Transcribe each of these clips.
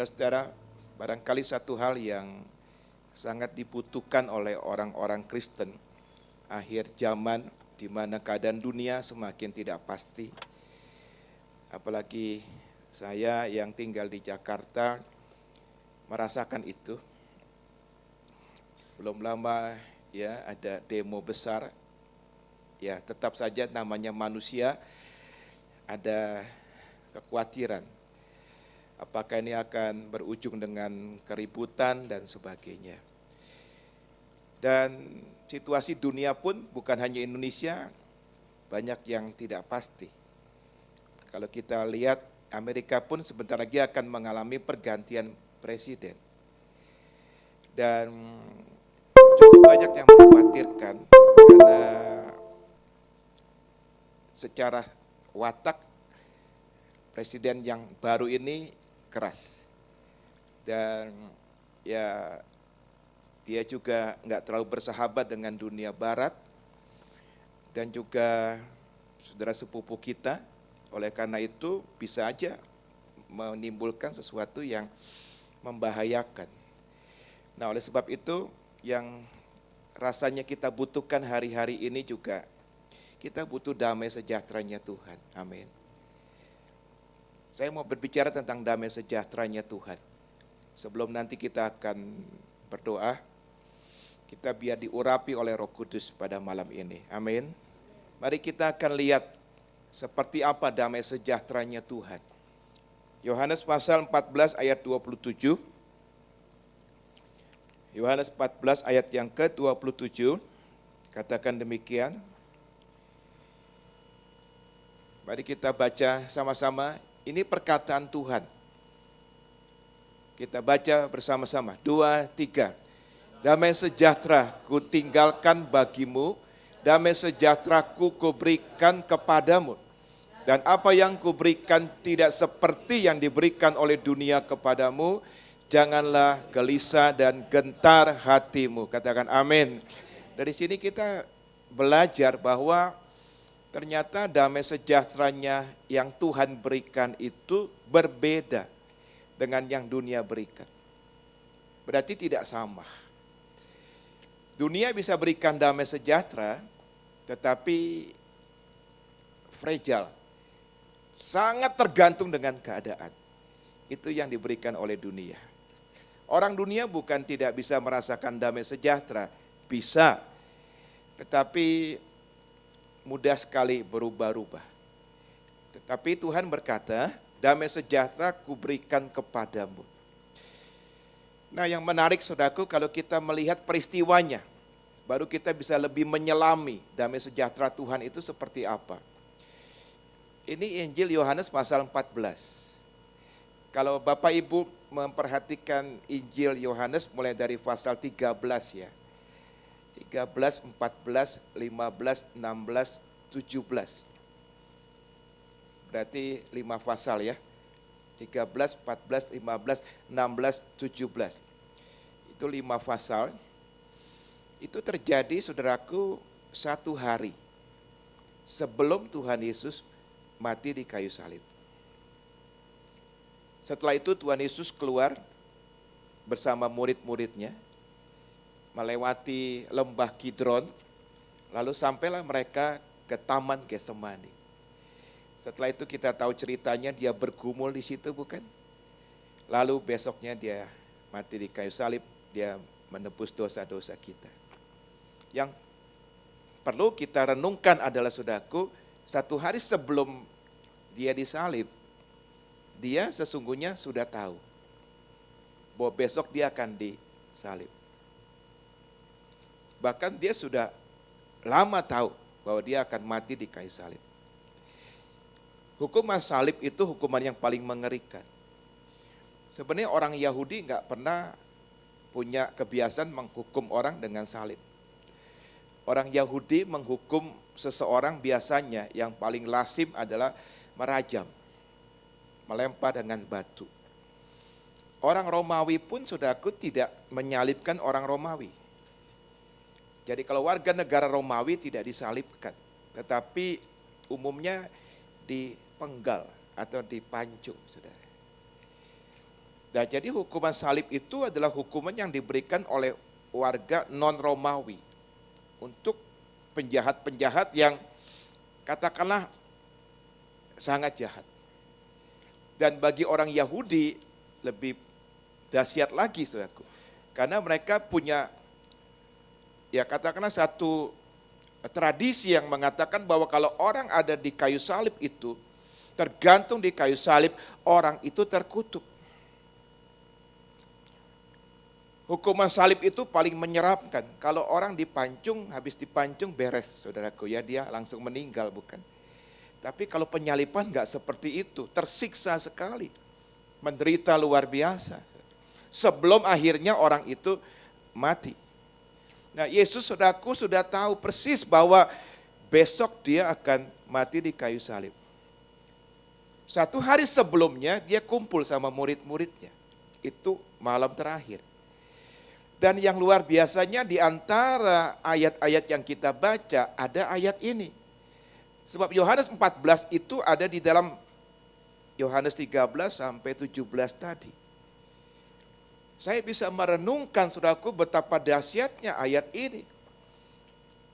Saudara, barangkali satu hal yang sangat dibutuhkan oleh orang-orang Kristen akhir zaman di mana keadaan dunia semakin tidak pasti. Apalagi saya yang tinggal di Jakarta merasakan itu. Belum lama ya ada demo besar. Ya, tetap saja namanya manusia ada kekhawatiran. Apakah ini akan berujung dengan keributan dan sebagainya. Dan situasi dunia pun bukan hanya Indonesia, banyak yang tidak pasti. Kalau kita lihat Amerika pun sebentar lagi akan mengalami pergantian presiden. Dan cukup banyak yang mengkhawatirkan karena secara watak presiden yang baru ini keras. Dan ya dia juga nggak terlalu bersahabat dengan dunia barat dan juga saudara sepupu kita. Oleh karena itu bisa aja menimbulkan sesuatu yang membahayakan. Nah, oleh sebab itu yang rasanya kita butuhkan hari-hari ini juga kita butuh damai sejahteranya Tuhan. Amin. Saya mau berbicara tentang damai sejahteranya Tuhan. Sebelum nanti kita akan berdoa, kita biar diurapi oleh Roh Kudus pada malam ini. Amin. Mari kita akan lihat seperti apa damai sejahteranya Tuhan. Yohanes pasal 14 ayat 27. Yohanes 14 ayat yang ke-27 katakan demikian. Mari kita baca sama-sama. Ini perkataan Tuhan. Kita baca bersama-sama. 2, 3. Damai sejahtera ku tinggalkan bagimu, damai sejahtera ku berikan kepadamu. Dan apa yang kuberikan tidak seperti yang diberikan oleh dunia kepadamu. Janganlah gelisah dan gentar hatimu. Katakan amin. Dari sini kita belajar bahwa ternyata damai sejahteranya yang Tuhan berikan itu berbeda dengan yang dunia berikan. Berarti tidak sama. Dunia bisa berikan damai sejahtera, tetapi fragile. Sangat tergantung dengan keadaan. Itu yang diberikan oleh dunia. Orang dunia bukan tidak bisa merasakan damai sejahtera, bisa. Tetapi mudah sekali berubah-ubah. Tetapi Tuhan berkata, damai sejahtera kuberikan kepadamu. Nah, yang menarik saudaraku kalau kita melihat peristiwanya, baru kita bisa lebih menyelami damai sejahtera Tuhan itu seperti apa. Ini Injil Yohanes pasal 14. Kalau Bapak Ibu memperhatikan Injil Yohanes mulai dari pasal 13 ya. 13, 14, 15, 16, 17. Berarti 5 pasal ya. 13, 14, 15, 16, 17. Itu 5 pasal. Itu terjadi saudaraku satu hari sebelum Tuhan Yesus mati di kayu salib. Setelah itu Tuhan Yesus keluar bersama murid-muridnya, melewati lembah Kidron, lalu sampailah mereka ke Taman Getsemani. Setelah itu kita tahu ceritanya dia bergumul di situ bukan? Lalu besoknya dia mati di kayu salib, dia menebus dosa-dosa kita. Yang perlu kita renungkan adalah saudaraku, satu hari sebelum dia disalib, dia sesungguhnya sudah tahu bahwa besok dia akan disalib. Bahkan dia sudah lama tahu bahwa dia akan mati di kayu salib. Hukuman salib itu hukuman yang paling mengerikan. Sebenarnya orang Yahudi nggak pernah punya kebiasaan menghukum orang dengan salib. Orang Yahudi menghukum seseorang biasanya yang paling lazim adalah merajam, melempar dengan batu. Orang Romawi pun saudaraku tidak menyalibkan orang Romawi. Jadi kalau warga negara Romawi tidak disalibkan, tetapi umumnya dipenggal atau dipancung, saudara. Nah, jadi hukuman salib itu adalah hukuman yang diberikan oleh warga non-Romawi untuk penjahat-penjahat yang katakanlah sangat jahat. Dan bagi orang Yahudi lebih dahsyat lagi, saudaraku. Karena mereka punya, ya katakanlah satu tradisi yang mengatakan bahwa kalau orang ada di kayu salib itu, tergantung di kayu salib, orang itu terkutuk. Hukuman salib itu paling menyeramkan. Kalau orang dipancung, habis dipancung beres, saudaraku, ya dia langsung meninggal, bukan? Tapi kalau penyaliban enggak seperti itu, tersiksa sekali, menderita luar biasa. Sebelum akhirnya orang itu mati. Nah, Yesus, saudaraku, sudah tahu persis bahwa besok dia akan mati di kayu salib. Satu hari sebelumnya dia kumpul sama murid-muridnya. Itu malam terakhir. Dan yang luar biasanya di antara ayat-ayat yang kita baca ada ayat ini. Sebab Yohanes 14 itu ada di dalam Yohanes 13 sampai 17 tadi. Saya bisa merenungkan, saudaraku, betapa dahsyatnya ayat ini.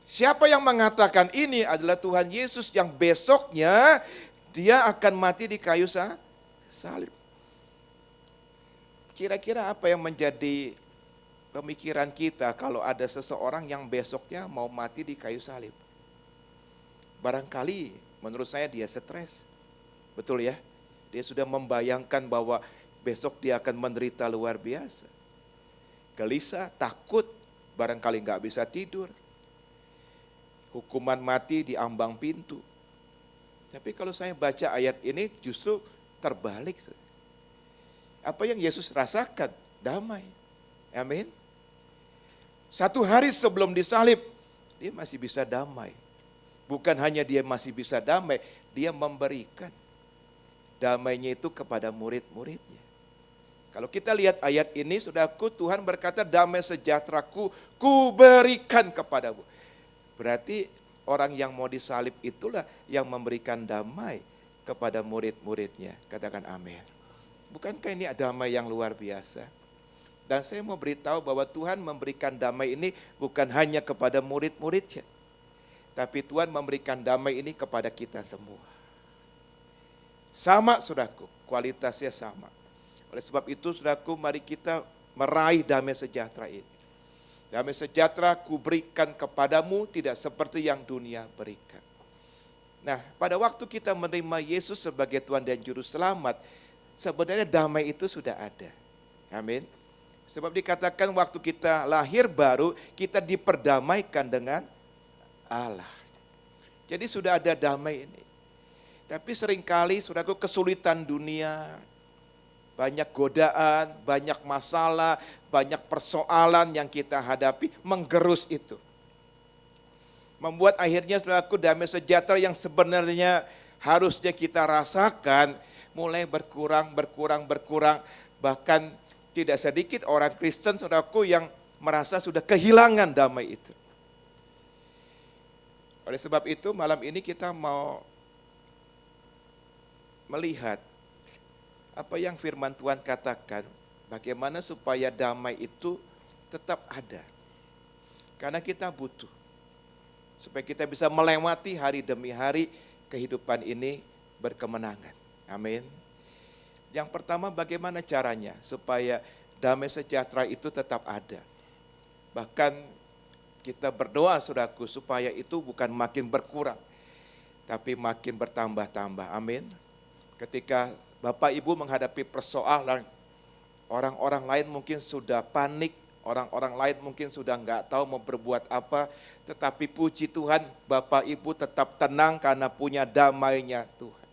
Siapa yang mengatakan ini adalah Tuhan Yesus yang besoknya dia akan mati di kayu salib. Kira-kira apa yang menjadi pemikiran kita kalau ada seseorang yang besoknya mau mati di kayu salib? Barangkali menurut saya dia stres. Betul ya? Dia sudah membayangkan bahwa besok dia akan menderita luar biasa. Gelisah, takut, barangkali nggak bisa tidur. Hukuman mati di ambang pintu. Tapi kalau saya baca ayat ini justru terbalik. Apa yang Yesus rasakan? Damai. Amin. Satu hari sebelum disalib, dia masih bisa damai. Bukan hanya dia masih bisa damai, dia memberikan damainya itu kepada murid-muridnya. Kalau kita lihat ayat ini, saudaraku, Tuhan berkata, damai sejahteraku ku berikan kepadamu. Berarti orang yang mau disalib itulah yang memberikan damai kepada murid-muridnya. Katakan amin. Bukankah ini damai yang luar biasa? Dan saya mau beritahu bahwa Tuhan memberikan damai ini bukan hanya kepada murid-muridnya. Tapi Tuhan memberikan damai ini kepada kita semua. Sama, saudaraku, kualitasnya sama. Oleh sebab itu, saudaraku, mari kita meraih damai sejahtera ini. Damai sejahtera ku berikan kepadamu tidak seperti yang dunia berikan. Nah, pada waktu kita menerima Yesus sebagai Tuhan dan Juru Selamat, sebenarnya damai itu sudah ada. Amin. Sebab dikatakan waktu kita lahir baru, kita diperdamaikan dengan Allah. Jadi sudah ada damai ini. Tapi seringkali, saudaraku, kesulitan dunia, banyak godaan, banyak masalah, banyak persoalan yang kita hadapi, menggerus itu. Membuat akhirnya, saudaraku, damai sejahtera yang sebenarnya harusnya kita rasakan, mulai berkurang. Bahkan tidak sedikit orang Kristen, saudaraku, yang merasa sudah kehilangan damai itu. Oleh sebab itu, malam ini kita mau melihat apa yang firman Tuhan katakan, bagaimana supaya damai itu tetap ada. Karena kita butuh. Supaya kita bisa melewati hari demi hari kehidupan ini berkemenangan. Amin. Yang pertama, bagaimana caranya supaya damai sejahtera itu tetap ada. Bahkan kita berdoa, saudaraku, supaya itu bukan makin berkurang, tapi makin bertambah-tambah. Amin. Ketika Bapak Ibu menghadapi persoalan, orang-orang lain mungkin sudah panik, orang-orang lain mungkin sudah nggak tahu mau berbuat apa, tetapi puji Tuhan, Bapak Ibu tetap tenang karena punya damainya Tuhan.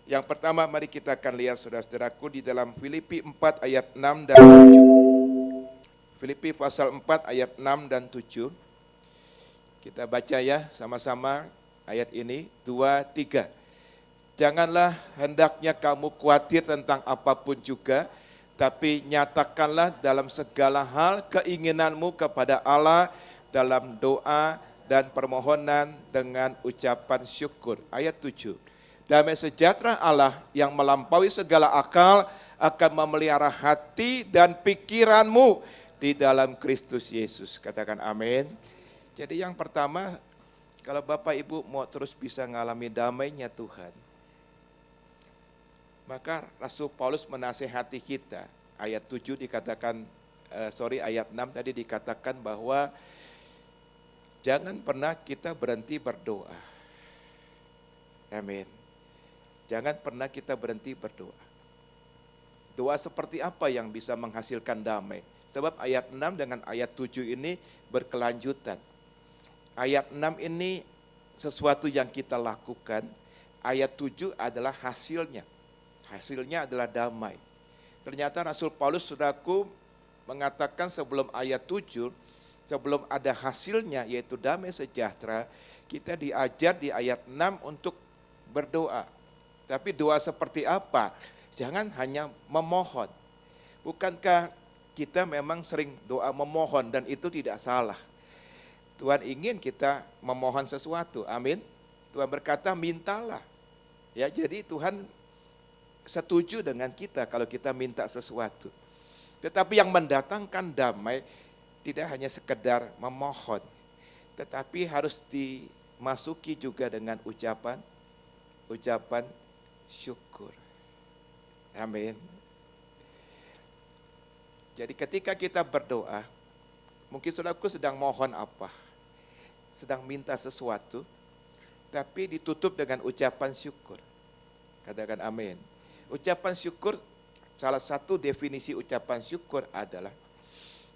Yang pertama, mari kita akan lihat, saudara-saudaraku, di dalam Filipi 4 ayat 6 dan 7. Filipi pasal 4 ayat 6 dan 7. Kita baca ya sama-sama ayat ini, 2, 3. Janganlah hendaknya kamu khawatir tentang apapun juga, tapi nyatakanlah dalam segala hal keinginanmu kepada Allah dalam doa dan permohonan dengan ucapan syukur. Ayat 7. Damai sejahtera Allah yang melampaui segala akal akan memelihara hati dan pikiranmu di dalam Kristus Yesus. Katakan amin. Jadi yang pertama, kalau Bapak Ibu mau terus bisa mengalami damainya Tuhan, maka Rasul Paulus menasehati kita. Ayat 7 dikatakan, ayat 6 tadi dikatakan bahwa jangan pernah kita berhenti berdoa. Amin. Jangan pernah kita berhenti berdoa. Doa seperti apa yang bisa menghasilkan damai? Sebab ayat 6 dengan ayat 7 ini berkelanjutan. Ayat 6 ini sesuatu yang kita lakukan. Ayat 7 adalah hasilnya. Hasilnya adalah damai. Ternyata Rasul Paulus, saudaraku, mengatakan sebelum ayat 7, sebelum ada hasilnya yaitu damai sejahtera, kita diajar di ayat 6 untuk berdoa. Tapi doa seperti apa? Jangan hanya memohon. Bukankah kita memang sering doa memohon dan itu tidak salah. Tuhan ingin kita memohon sesuatu. Amin. Tuhan berkata mintalah. Ya, jadi Tuhan setuju dengan kita kalau kita minta sesuatu. Tetapi yang mendatangkan damai tidak hanya sekedar memohon, tetapi harus dimasuki juga dengan ucapan syukur. Amin. Jadi ketika kita berdoa, mungkin saudaraku sedang mohon apa? Sedang minta sesuatu, tapi ditutup dengan ucapan syukur. Katakan amin. Ucapan syukur, salah satu definisi ucapan syukur adalah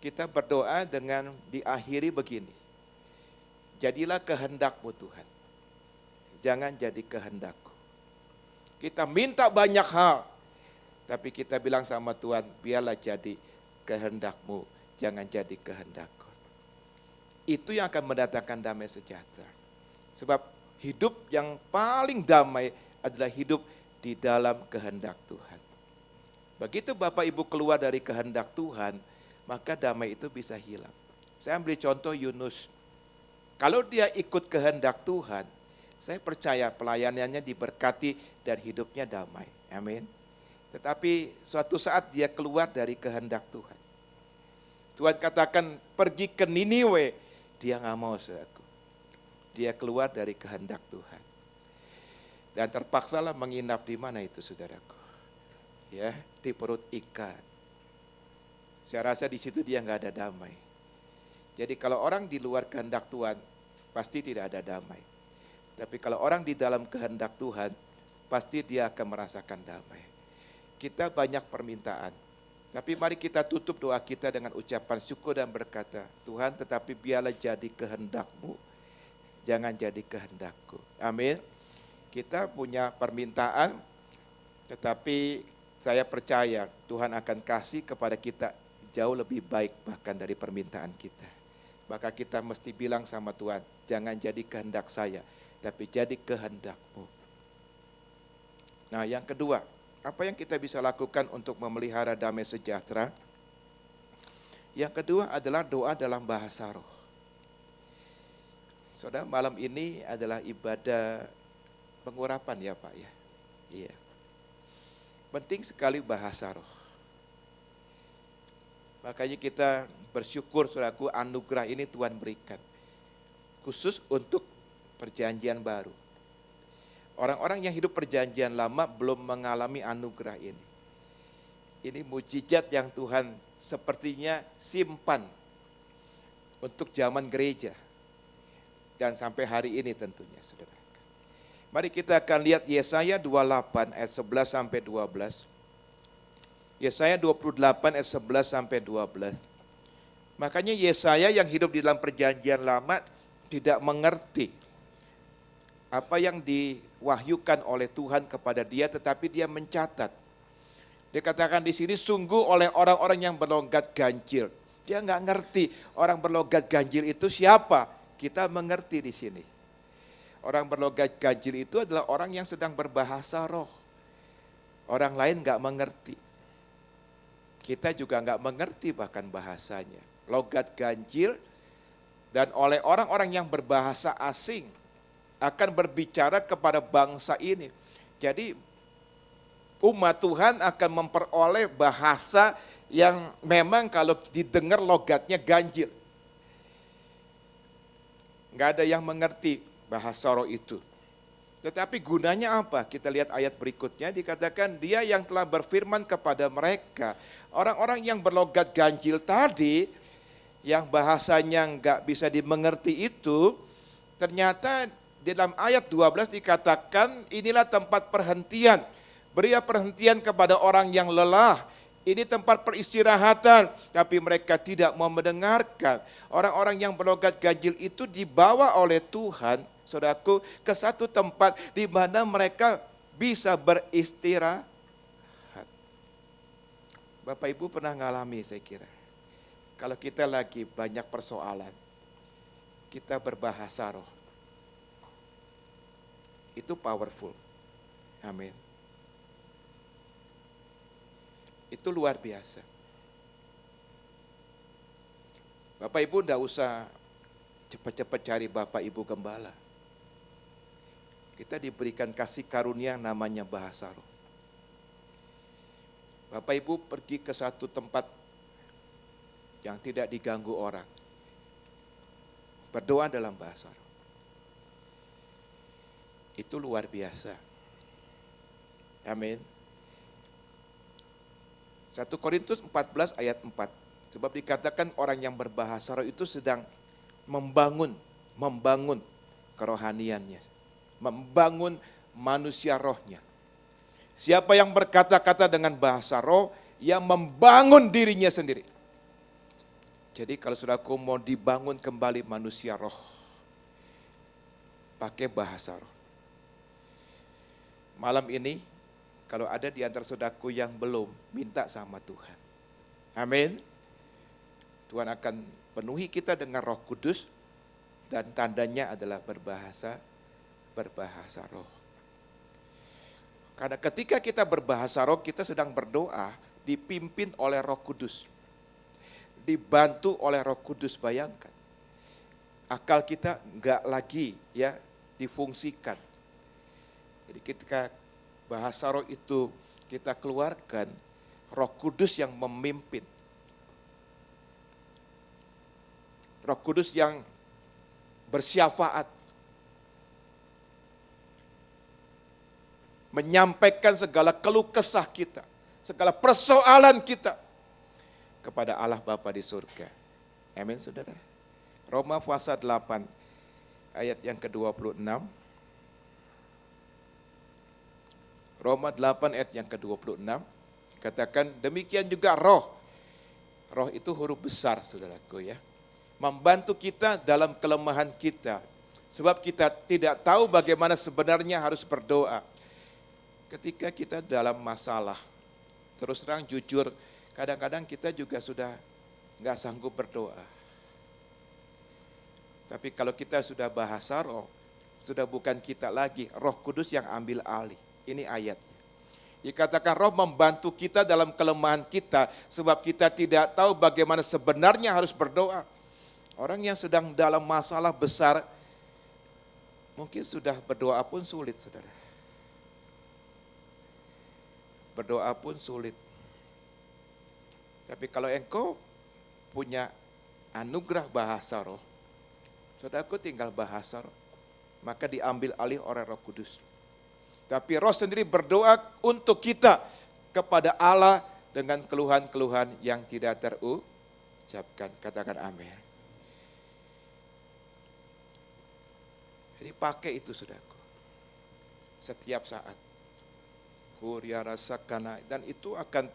kita berdoa dengan diakhiri begini. Jadilah kehendakmu Tuhan, jangan jadi kehendakku. Kita minta banyak hal, tapi kita bilang sama Tuhan, biarlah jadi kehendakmu, jangan jadi kehendakku. Itu yang akan mendatangkan damai sejahtera. Sebab hidup yang paling damai adalah hidup di dalam kehendak Tuhan. Begitu Bapak Ibu keluar dari kehendak Tuhan, maka damai itu bisa hilang. Saya ambil contoh Yunus. Kalau dia ikut kehendak Tuhan, saya percaya pelayanannya diberkati dan hidupnya damai. Amin. Tetapi suatu saat dia keluar dari kehendak Tuhan. Tuhan katakan pergi ke Niniwe, dia nggak mau, saudaraku. Dia keluar dari kehendak Tuhan. Dan terpaksalah menginap di mana itu, saudaraku? Ya, di perut ikan. Saya rasa di situ dia nggak ada damai. Jadi kalau orang di luar kehendak Tuhan, pasti tidak ada damai. Tapi kalau orang di dalam kehendak Tuhan, pasti dia akan merasakan damai. Kita banyak permintaan, tapi mari kita tutup doa kita dengan ucapan syukur dan berkata, Tuhan tetapi biarlah jadi kehendak-Mu, jangan jadi kehendak-Ku. Amin. Kita punya permintaan, tetapi saya percaya Tuhan akan kasih kepada kita jauh lebih baik bahkan dari permintaan kita. Maka kita mesti bilang sama Tuhan, jangan jadi kehendak saya, tapi jadi kehendak-Mu. Nah yang kedua, apa yang kita bisa lakukan untuk memelihara damai sejahtera? Yang kedua adalah doa dalam bahasa roh. Saudara, malam ini adalah ibadah pengurapan ya Pak ya. Iya. Penting sekali bahasa roh. Makanya kita bersyukur saudaraku anugerah ini Tuhan berikan. Khusus untuk perjanjian baru. Orang-orang yang hidup perjanjian lama belum mengalami anugerah ini. Ini mujizat yang Tuhan sepertinya simpan untuk zaman gereja. Dan sampai hari ini tentunya saudara. Mari kita akan lihat Yesaya 28 ayat 11 sampai 12. Yesaya 28 ayat 11 sampai 12. Makanya Yesaya yang hidup di dalam perjanjian lama tidak mengerti apa yang diwahyukan oleh Tuhan kepada dia, tetapi dia mencatat. Dia katakan di sini sungguh oleh orang-orang yang berlogat ganjil. Dia nggak ngerti orang berlogat ganjil itu siapa. Kita mengerti di sini. Orang berlogat ganjil itu adalah orang yang sedang berbahasa roh. Orang lain nggak mengerti. Kita juga nggak mengerti bahkan bahasanya. Logat ganjil dan oleh orang-orang yang berbahasa asing akan berbicara kepada bangsa ini. Jadi umat Tuhan akan memperoleh bahasa yang memang kalau didengar logatnya ganjil. Enggak ada yang mengerti bahasa roh itu. Tetapi gunanya apa? Kita lihat ayat berikutnya, dikatakan dia yang telah berfirman kepada mereka. Orang-orang yang berlogat ganjil tadi, yang bahasanya enggak bisa dimengerti itu, ternyata di dalam ayat 12 dikatakan inilah tempat perhentian. Berilah perhentian kepada orang yang lelah. Ini tempat peristirahatan, tapi mereka tidak mau mendengarkan. Orang-orang yang berlogat ganjil itu dibawa oleh Tuhan, saudaraku, ke satu tempat di mana mereka bisa beristirahat. Bapak Ibu pernah ngalami, saya kira. Kalau kita lagi banyak persoalan, kita berbahasa roh. Itu powerful. Amin. Itu luar biasa. Bapak Ibu enggak usah cepat-cepat cari Bapak Ibu gembala. Kita diberikan kasih karunia namanya bahasa roh. Bapak Ibu pergi ke satu tempat yang tidak diganggu orang. Berdoa dalam bahasa roh. Itu luar biasa. Amin. 1 Korintus 14 ayat 4. Sebab dikatakan orang yang berbahasa roh itu sedang membangun kerohaniannya. Membangun manusia rohnya. Siapa yang berkata-kata dengan bahasa roh, ia membangun dirinya sendiri. Jadi kalau saudaraku mau dibangun kembali manusia roh, pakai bahasa roh. Malam ini, kalau ada di antara saudaraku yang belum, minta sama Tuhan. Amin. Tuhan akan penuhi kita dengan Roh Kudus dan tandanya adalah berbahasa roh. Karena ketika kita berbahasa roh, kita sedang berdoa dipimpin oleh Roh Kudus. Dibantu oleh Roh Kudus, bayangkan. Akal kita enggak lagi ya difungsikan. Jadi ketika bahasa roh itu kita keluarkan, Roh Kudus yang memimpin. Roh Kudus yang bersyafaat. Menyampaikan segala keluh kesah kita, segala persoalan kita kepada Allah Bapa di surga. Amin, saudara. Roma pasal 8 ayat yang ke-26. Roma 8 ayat yang ke-26, katakan demikian juga roh. Roh itu huruf besar, saudaraku ya. Membantu kita dalam kelemahan kita. Sebab kita tidak tahu bagaimana sebenarnya harus berdoa. Ketika kita dalam masalah, terus terang jujur, kadang-kadang kita juga sudah nggak sanggup berdoa. Tapi kalau kita sudah bahasa roh, sudah bukan kita lagi, Roh Kudus yang ambil alih. Ini ayatnya. Dikatakan roh membantu kita dalam kelemahan kita, sebab kita tidak tahu bagaimana sebenarnya harus berdoa. Orang yang sedang dalam masalah besar, mungkin sudah berdoa pun sulit, saudara. Berdoa pun sulit. Tapi kalau engkau punya anugerah bahasa roh, saudaraku tinggal bahasa roh, maka diambil alih oleh Roh Kudus. Tapi roh sendiri berdoa untuk kita kepada Allah dengan keluhan-keluhan yang tidak terucapkan. Katakan amin. Jadi pakai itu, saudaraku. Setiap saat. Kuria rasakana, dan itu akan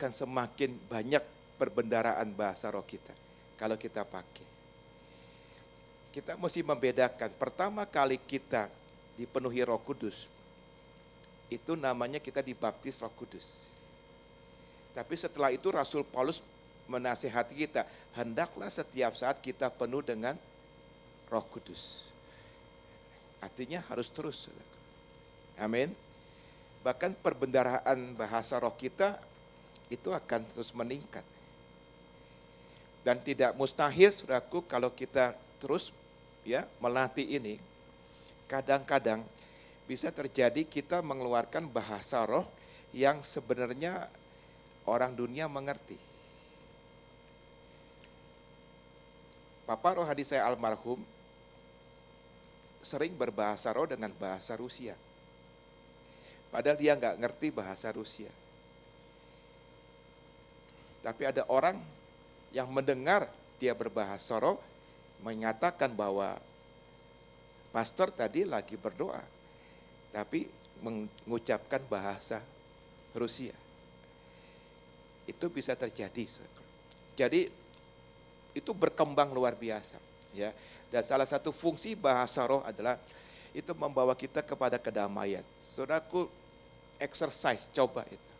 semakin banyak perbendaraan bahasa roh kita kalau kita pakai. Kita mesti membedakan. Pertama kali kita dipenuhi Roh Kudus, itu namanya kita dibaptis Roh Kudus. Tapi setelah itu Rasul Paulus menasihati kita, hendaklah setiap saat kita penuh dengan Roh Kudus. Artinya harus terus. Amin. Bahkan perbendaharaan bahasa roh kita itu akan terus meningkat. Dan tidak mustahil, saudaraku, kalau kita terus ya melatih ini, kadang-kadang bisa terjadi kita mengeluarkan bahasa roh yang sebenarnya orang dunia mengerti. Papa rohani saya almarhum sering berbahasa roh dengan bahasa Rusia. Padahal dia nggak ngerti bahasa Rusia. Tapi ada orang yang mendengar dia berbahasa roh mengatakan bahwa pastor tadi lagi berdoa, tapi mengucapkan bahasa Rusia. Itu bisa terjadi. Jadi itu berkembang luar biasa, ya. Dan salah satu fungsi bahasa roh adalah itu membawa kita kepada kedamaian. Saudaraku, exercise, coba itu.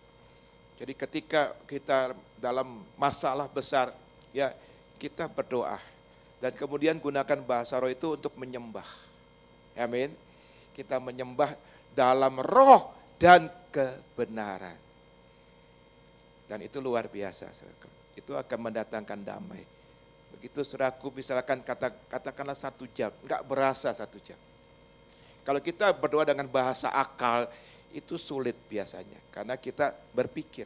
Jadi ketika kita dalam masalah besar, ya kita berdoa. Dan kemudian gunakan bahasa roh itu untuk menyembah. Amin. Kita menyembah dalam roh dan kebenaran. Dan itu luar biasa, saudaraku. Itu akan mendatangkan damai. Begitu saudaraku, misalkan katakanlah 1 jam, enggak berasa 1 jam. Kalau kita berdoa dengan bahasa akal, itu sulit biasanya, karena kita berpikir.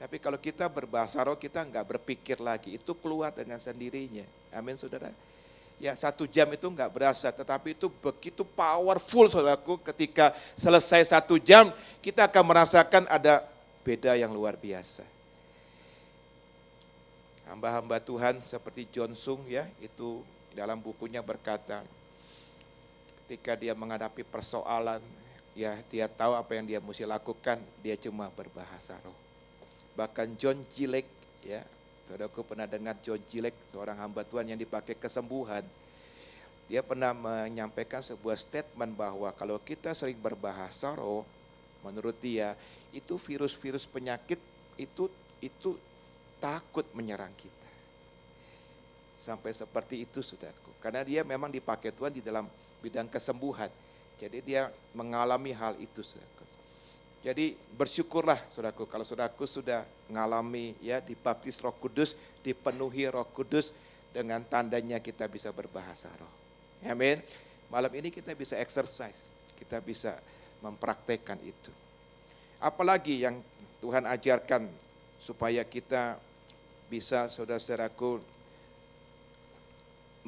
Tapi kalau kita berbahasa roh, kita enggak berpikir lagi, itu keluar dengan sendirinya. Amin saudara. Ya 1 jam itu enggak berasa, tetapi itu begitu powerful saudaraku, ketika selesai 1 jam, kita akan merasakan ada beda yang luar biasa. Hamba-hamba Tuhan seperti John Sung, ya, itu dalam bukunya berkata, ketika dia menghadapi persoalan, ya dia tahu apa yang dia mesti lakukan, dia cuma berbahasa roh. Bahkan John Gilek, ya, saudaraku pernah dengar John Gilek, seorang hamba Tuhan yang dipakai kesembuhan. Dia pernah menyampaikan sebuah statement bahwa kalau kita sering berbahasa roh, menurut dia itu virus-virus penyakit itu takut menyerang kita. Sampai seperti itu saudaraku. Karena dia memang dipakai Tuhan di dalam bidang kesembuhan. Jadi dia mengalami hal itu saudaraku. Jadi bersyukurlah saudaraku kalau saudaraku sudah mengalami, ya, dibaptis Roh Kudus, dipenuhi Roh Kudus, dengan tandanya kita bisa berbahasa roh. Amin. Malam ini kita bisa exercise, kita bisa mempraktekkan itu. Apalagi yang Tuhan ajarkan supaya kita bisa, saudara-saudaraku,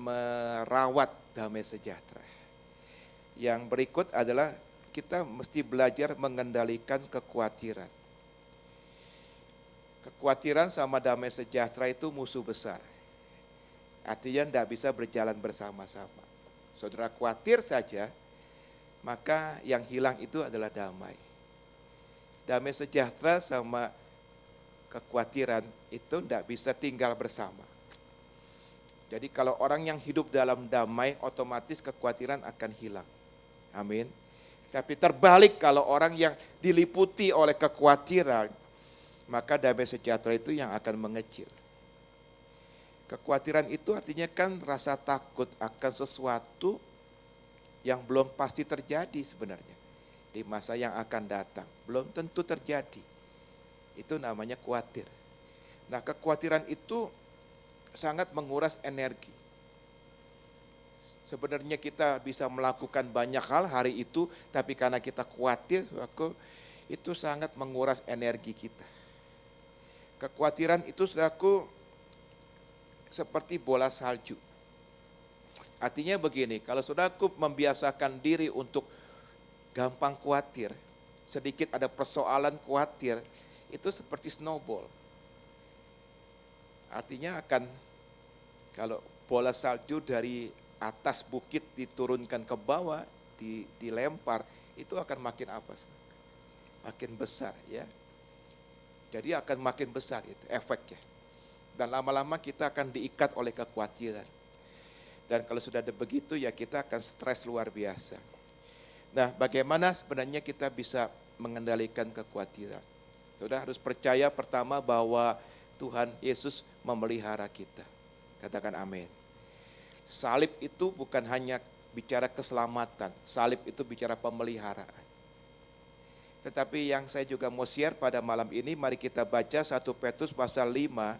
merawat damai sejahtera. Yang berikut adalah kita mesti belajar mengendalikan kekhawatiran. Kekhawatiran sama damai sejahtera itu musuh besar. Artinya tidak bisa berjalan bersama-sama. Saudara khawatir saja, maka yang hilang itu adalah damai. Damai sejahtera sama kekhawatiran itu tidak bisa tinggal bersama. Jadi kalau orang yang hidup dalam damai, otomatis kekhawatiran akan hilang. Amin. Tapi terbalik kalau orang yang diliputi oleh kekhawatiran, maka damai sejahtera itu yang akan mengecil. Kekhawatiran itu artinya kan rasa takut akan sesuatu yang belum pasti terjadi sebenarnya. Di masa yang akan datang, belum tentu terjadi. Itu namanya khawatir. Nah, kekhawatiran itu sangat menguras energi. Sebenarnya kita bisa melakukan banyak hal hari itu, tapi karena kita khawatir, itu sangat menguras energi kita. Kekhawatiran itu, saudaraku, seperti bola salju. Artinya begini, kalau saudaraku membiasakan diri untuk gampang khawatir, sedikit ada persoalan khawatir, itu seperti snowball. Artinya akan, kalau bola salju dari atas bukit diturunkan ke bawah, dilempar, itu akan makin apa? Makin besar, ya. Jadi akan makin besar itu efeknya. Dan lama-lama kita akan diikat oleh kekhawatiran. Dan kalau sudah ada begitu, ya kita akan stres luar biasa. Nah, bagaimana sebenarnya kita bisa mengendalikan kekhawatiran? Saudara harus percaya pertama bahwa Tuhan Yesus memelihara kita. Katakan amin. Salib itu bukan hanya bicara keselamatan, salib itu bicara pemeliharaan. Tetapi yang saya juga mau share pada malam ini, mari kita baca 1 Petrus pasal 5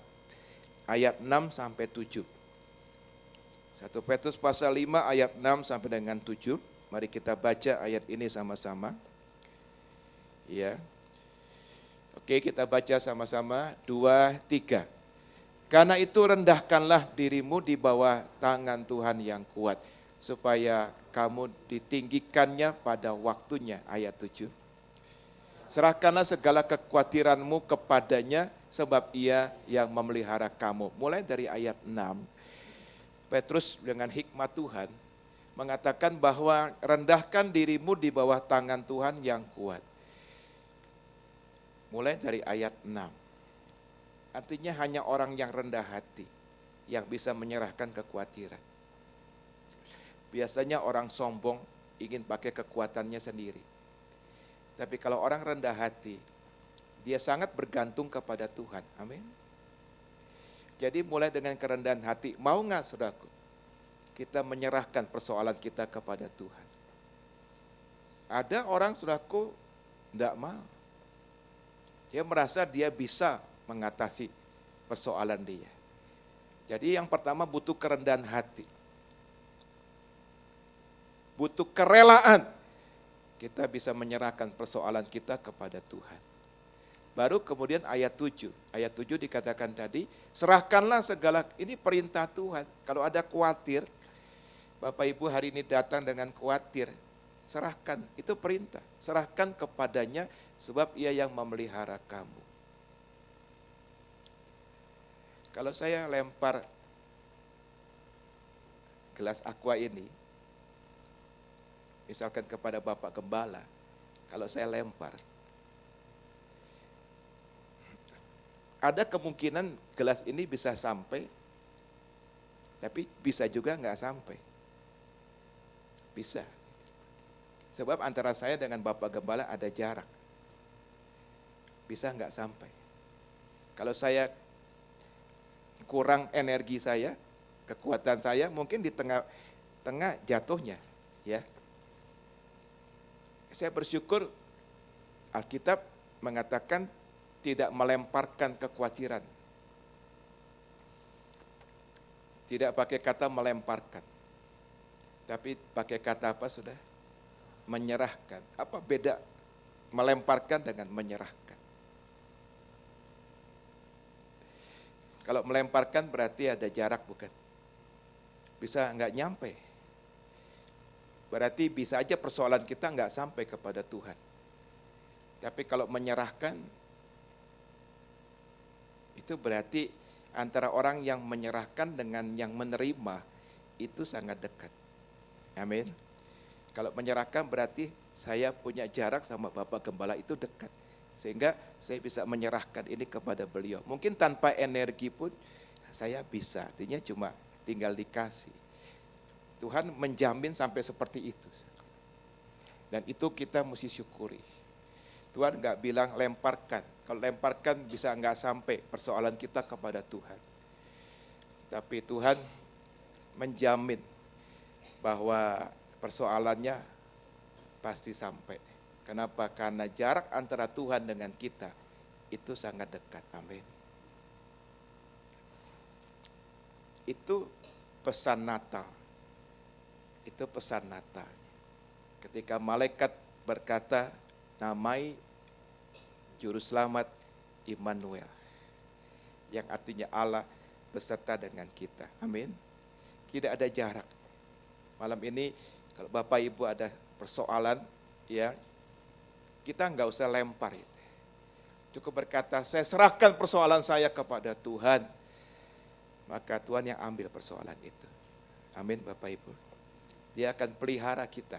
ayat 6 sampai 7. 1 Petrus pasal 5 ayat 6 sampai dengan 7. Mari kita baca ayat ini sama-sama. Ya. Oke, kita baca sama-sama. 2, 3. Karena itu rendahkanlah dirimu di bawah tangan Tuhan yang kuat, supaya kamu ditinggikannya pada waktunya. Ayat 7. Serahkanlah segala kekhawatiranmu kepadanya, sebab ia yang memelihara kamu. Mulai dari ayat 6, Petrus dengan hikmat Tuhan mengatakan bahwa rendahkan dirimu di bawah tangan Tuhan yang kuat. Mulai dari ayat 6. Artinya hanya orang yang rendah hati yang bisa menyerahkan kekhawatiran. Biasanya orang sombong ingin pakai kekuatannya sendiri. Tapi kalau orang rendah hati, dia sangat bergantung kepada Tuhan. Amin. Jadi mulai dengan kerendahan hati, mau nggak saudaraku? Kita menyerahkan persoalan kita kepada Tuhan. Ada orang saudaraku enggak mau. Dia merasa dia bisa mengatasi persoalan dia. Jadi yang pertama butuh kerendahan hati. Butuh kerelaan. Kita bisa menyerahkan persoalan kita kepada Tuhan. Baru kemudian ayat 7. Ayat 7 dikatakan tadi, serahkanlah segala, ini perintah Tuhan. Kalau ada khawatir, Bapak Ibu hari ini datang dengan khawatir, serahkan, itu perintah. Serahkan kepadanya sebab ia yang memelihara kamu. Kalau saya lempar gelas aqua ini, misalkan kepada Bapak Gembala, kalau saya lempar, ada kemungkinan gelas ini bisa sampai, tapi bisa juga nggak sampai. Bisa. Sebab antara saya dengan Bapak Gembala ada jarak. Bisa nggak sampai. Kalau saya kurang energi saya, kekuatan saya, mungkin di tengah jatuhnya. Ya. Saya bersyukur Alkitab mengatakan tidak melemparkan kekhawatiran. Tidak pakai kata melemparkan. Tapi pakai kata apa sudah? Menyerahkan. Apa beda melemparkan dengan menyerahkan? Kalau melemparkan berarti ada jarak bukan? Bisa nggak nyampe. Berarti bisa aja persoalan kita nggak sampai kepada Tuhan. Tapi kalau menyerahkan, itu berarti antara orang yang menyerahkan dengan yang menerima itu sangat dekat. Amin. Kalau menyerahkan berarti saya punya jarak sama Bapak Gembala itu dekat. Sehingga saya bisa menyerahkan ini kepada beliau. Mungkin tanpa energi pun saya bisa. Artinya cuma tinggal dikasih. Tuhan menjamin sampai seperti itu. Dan itu kita mesti syukuri. Tuhan nggak bilang lemparkan. Kalau lemparkan bisa nggak sampai persoalan kita kepada Tuhan. Tapi Tuhan menjamin bahwa persoalannya pasti sampai. Kenapa? Karena jarak antara Tuhan dengan kita itu sangat dekat. Amin. Itu pesan Natal. Itu pesan Natal. Ketika malaikat berkata, namai Juru Selamat Immanuel. Yang artinya Allah beserta dengan kita. Amin. Tidak ada jarak. Malam ini kalau Bapak Ibu ada persoalan, ya kita nggak usah lempar itu. Cukup berkata, saya serahkan persoalan saya kepada Tuhan. Maka Tuhan yang ambil persoalan itu. Amin Bapak Ibu. Dia akan pelihara kita.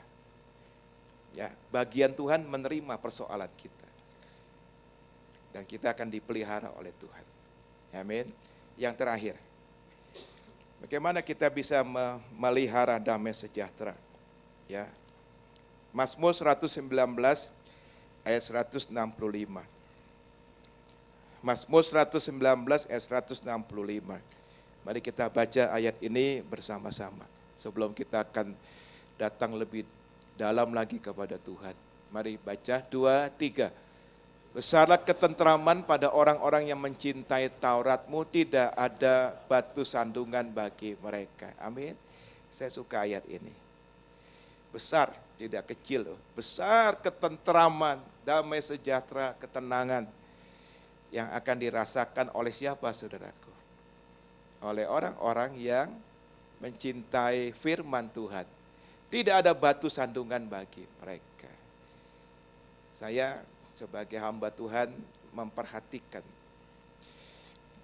Ya, bagian Tuhan menerima persoalan kita. Dan kita akan dipelihara oleh Tuhan. Amin. Yang terakhir, bagaimana kita bisa memelihara damai sejahtera? Ya. Mazmur 119 ayat 165. Mazmur 119 ayat 165. Mari kita baca ayat ini bersama-sama. Sebelum kita akan datang lebih dalam lagi kepada Tuhan. Mari baca 2, 3. Besarlah ketentraman pada orang-orang yang mencintai Taurat-Mu, tidak ada batu sandungan bagi mereka. Amin. Saya suka ayat ini. Besar, tidak kecil loh. Besar ketentraman, damai sejahtera, ketenangan yang akan dirasakan oleh siapa saudaraku? Oleh orang-orang yang mencintai firman Tuhan. Tidak ada batu sandungan bagi mereka. Saya sebagai hamba Tuhan memperhatikan,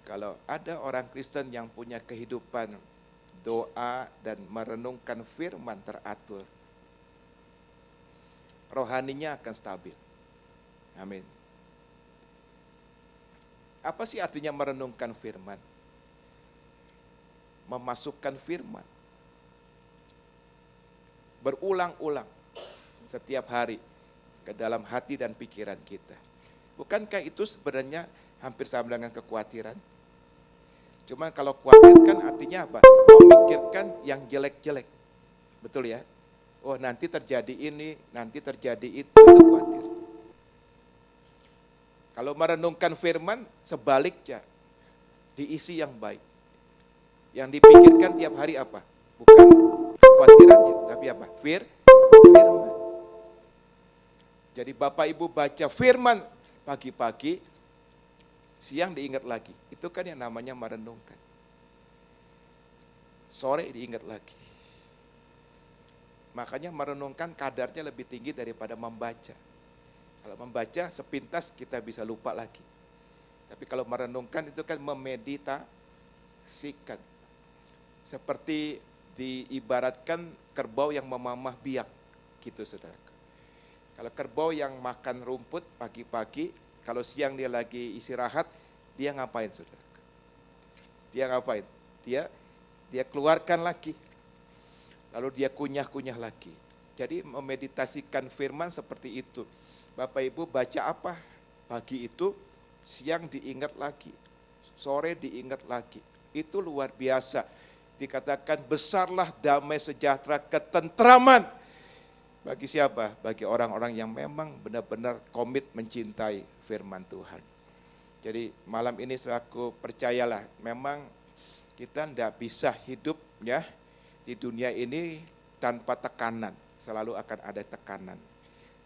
kalau ada orang Kristen yang punya kehidupan doa dan merenungkan firman teratur, rohaninya akan stabil. Amin. Apa sih artinya merenungkan firman? Memasukkan firman berulang-ulang setiap hari ke dalam hati dan pikiran kita. Bukankah itu sebenarnya hampir sama dengan kekhawatiran? Cuma kalau khawatirkan artinya apa? Memikirkan yang jelek-jelek. Betul ya? Oh, nanti terjadi ini, nanti terjadi itu khawatir. Kalau merenungkan firman, sebaliknya, diisi yang baik. Yang dipikirkan tiap hari apa? Bukan kekhawatirannya, tapi apa? Firman. Jadi Bapak Ibu baca firman pagi-pagi, siang diingat lagi. Itu kan yang namanya merenungkan. Sore diingat lagi. Makanya merenungkan kadarnya lebih tinggi daripada membaca. Kalau membaca sepintas kita bisa lupa lagi. Tapi kalau merenungkan itu kan memeditasikan. Seperti diibaratkan kerbau yang memamah biak, gitu saudara. Kalau kerbau yang makan rumput pagi-pagi, kalau siang dia lagi istirahat, dia ngapain saudara? Dia ngapain? Dia keluarkan lagi, lalu dia kunyah-kunyah lagi. Jadi memeditasikan firman seperti itu. Bapak Ibu baca apa? Pagi itu, siang diingat lagi, sore diingat lagi. Itu luar biasa. Dikatakan besarlah damai sejahtera ketentraman. Bagi siapa? Bagi orang-orang yang memang benar-benar komit mencintai firman Tuhan. Jadi malam ini aku percayalah, memang kita tidak bisa hidup ya di dunia ini tanpa tekanan. Selalu akan ada tekanan.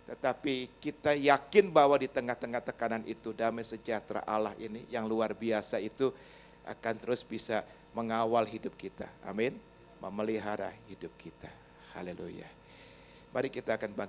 Tetapi kita yakin bahwa di tengah-tengah tekanan itu damai sejahtera Allah ini yang luar biasa itu akan terus bisa mengawal hidup kita. Amin. Memelihara hidup kita. Haleluya. Mari kita akan bangkit.